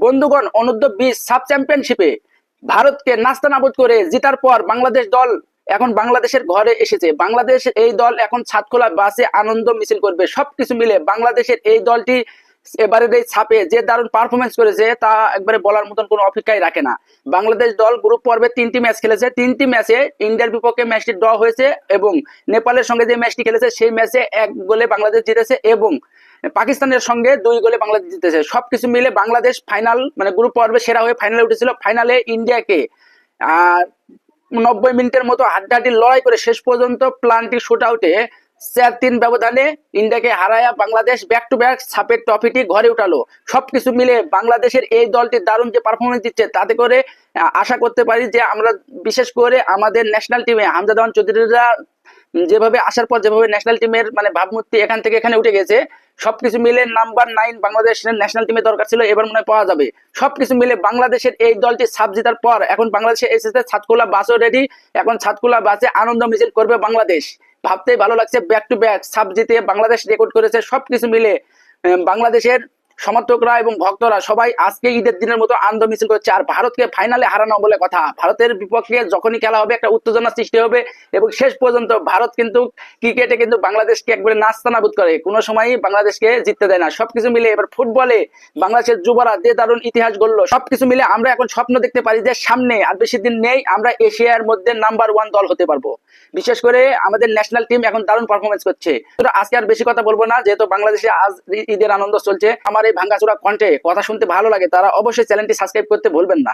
বন্ধুগণ, অনূর্ধ্ব-20 সাব চ্যাম্পিয়নশিপে ভারতকে নাস্তানাবুদ করে জেতার পর বাংলাদেশ দল এখন বাংলাদেশের ঘরে এসেছে। বাংলাদেশ এই দল এখন ছাদখোলা বাসে আনন্দ মিছিল করবে। সবকিছু মিলে বাংলাদেশের এই দলটি এবারের এই ছাপে যে দারুণ পারফরমেন্স করেছে তা একবারে বলার মতন কোনো অপেক্ষাই রাখে না। বাংলাদেশ দল গ্রুপ পর্বে 3টি ম্যাচ খেলেছে। 3টি ম্যাচে ইন্ডিয়ার বিপক্ষে ম্যাচটি ড্র হয়েছে এবং নেপালের সঙ্গে যে ম্যাচটি খেলেছে সেই ম্যাচে 1 গোলে বাংলাদেশ জিতেছে এবং পাকিস্তানের সঙ্গে 2 গোলে বাংলাদেশ জিতেছে। সবকিছু মিলে বাংলাদেশ ফাইনাল মানে গ্রুপ পর্বে সেরা হয়ে ফাইনালে উঠেছিল। ফাইনালে ইন্ডিয়াকে 90 মিনিটের মতো হাড্ডাহাড্ডি লড়াই করে শেষ পর্যন্ত প্লান্টি শুট আউটে 4-3 ব্যবধানে ইন্ডিয়াকে হারায়া বাংলাদেশ ব্যাক টু ব্যাক সাপের ট্রফিটি ঘরে উঠালো। সবকিছু মিলে বাংলাদেশের এই দলটি দারুণ যে পারফরমেন্স দিচ্ছে তাতে করে আশা করতে পারি যে আমরা বিশেষ করে আমাদের ন্যাশনাল টিমে হামজা দেওয়ান চৌধুরীরা যেভাবে আসার পর যেভাবে ন্যাশনাল টিমের মানে ভাবমূর্তি এখান থেকে এখানে উঠে গেছে, সবকিছু মিলে নাম্বার 9 বাংলাদেশের ন্যাশনাল টিমে দরকার ছিল, এবার মনে হয় পাওয়া যাবে। সবকিছু মিলে বাংলাদেশের এই দলটি সাব জেতার পর এখন বাংলাদেশে এসেছে ছাদখোলা বাসও রেডি। এখন ছাদখোলা বাসে আনন্দ মিছিল করবে বাংলাদেশ। ভাবতেই ভালো লাগছে, ব্যাক টু ব্যাক সাব জিতে বাংলাদেশ রেকর্ড করেছে। সবকিছু মিলে বাংলাদেশের সমর্থকরা এবং ভক্তরা সবাই আজকে ঈদের দিনের মতো আনন্দ মিছিল করছে। আর ভারতকে ফাইনালে হারানো বলে কথা, ভারতের বিপক্ষে যখনই খেলা হবে একটা উত্তেজনা সৃষ্টি হবে এবং শেষ পর্যন্ত ভারত কিন্তু ক্রিকেটে কিন্তু বাংলাদেশকে একবারে নাস্তানাবুদ করে, কোনো সময়ই বাংলাদেশকে জিততে দেয় না। সবকিছু মিলে এবার ফুটবলে বাংলাদেশের যুবরা যে দারুণ ইতিহাস গড়লো, সবকিছু মিলে আমরা এখন স্বপ্ন দেখতে পারি যে সামনে আর বেশি দিন নেই আমরা এশিয়ার মধ্যে নাম্বার 1 দল হতে পারবো। বিশেষ করে আমাদের ন্যাশনাল টিম এখন দারুণ পারফরমেন্স করছে। আজকে আর বেশি কথা বলবো না, যেহেতু বাংলাদেশে আজ ঈদের আনন্দ চলছে। আমার এই ভাঙ্গাচোরা কণ্ঠে কথা শুনতে ভালো লাগে তারা অবশ্যই চ্যানেলটি সাবস্ক্রাইব করতে ভুলবেন না।